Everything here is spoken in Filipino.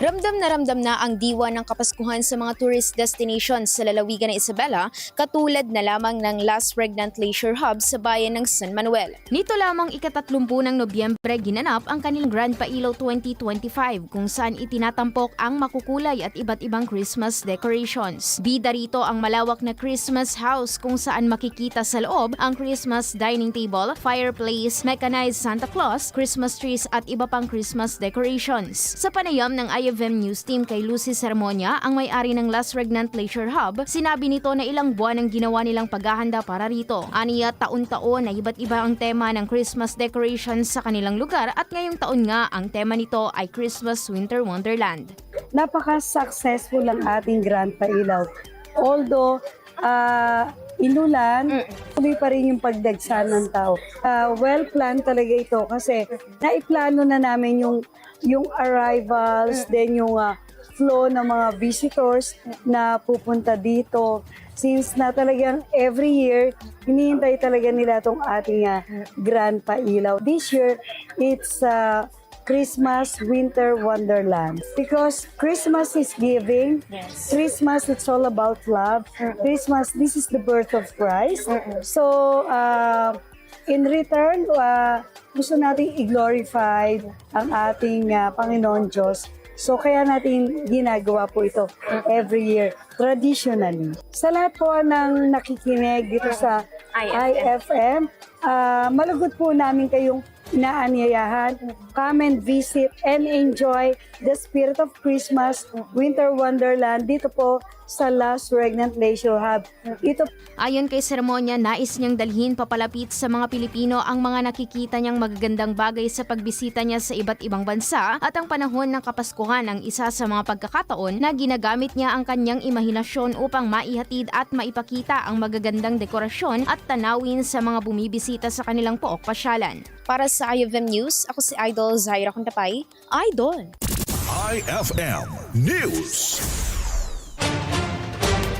Ramdam na ang diwa ng Kapaskuhan sa mga tourist destinations sa lalawigan ng Isabela, katulad na lamang ng Las Regnant Leisure Hub sa bayan ng San Manuel. Nito lamang ika-30 ng Nobyembre ginanap ang kanilang Grand Pailaw 2025 kung saan itinatampok ang makukulay at iba't ibang Christmas decorations. Bida rito ang malawak na Christmas house kung saan makikita sa loob ang Christmas dining table, fireplace, mechanized Santa Claus, Christmas trees at iba pang Christmas decorations. Sa panayam ng IFM News Team kay Lucy Sermonia, ang may-ari ng Las Regnant Leisure Hub, sinabi nito na ilang buwan ang ginawa nilang paghahanda para rito. Aniya taon-taon na iba't iba ang tema ng Christmas decorations sa kanilang lugar at ngayong taon nga ang tema nito ay Christmas Winter Wonderland. Napaka-successful ang ating Grand Pailaw. Although inulan, tuloy pa rin yung pagdagsa ng tao. Well-planned talaga ito kasi naiplano na namin yung arrivals, then yung flow ng mga visitors na pupunta dito. Since na talagang every year, hinihintay talaga nila itong ating Grand Pailaw. This year, it's Christmas Winter Wonderland. Because Christmas is giving. Yes. Christmas, it's all about love. Christmas, this is the birth of Christ. So, in return, gusto natin i-glorify ang ating Panginoon Diyos. So, kaya natin ginagawa po ito every year, traditionally. Sa lahat po ng nakikinig dito sa IFM, malugod po namin kayong inaanyayahan. Come and visit and enjoy the spirit of Christmas, Winter Wonderland, dito po sa Las Regnant Leisure Hub. Ayon kay Sermonia, nais niyang dalhin papalapit sa mga Pilipino ang mga nakikita niyang magagandang bagay sa pagbisita niya sa iba't ibang bansa at ang panahon ng Kapaskuhan ang isa sa mga pagkakataon na ginagamit niya ang kanyang imahinasyon upang maihatid at maipakita ang magagandang dekorasyon at tanawin sa mga bumibisita sa kanilang pook pasyalan. Para sa IFM News, ako si Idol Zaira Contapay. Idol! IFM News.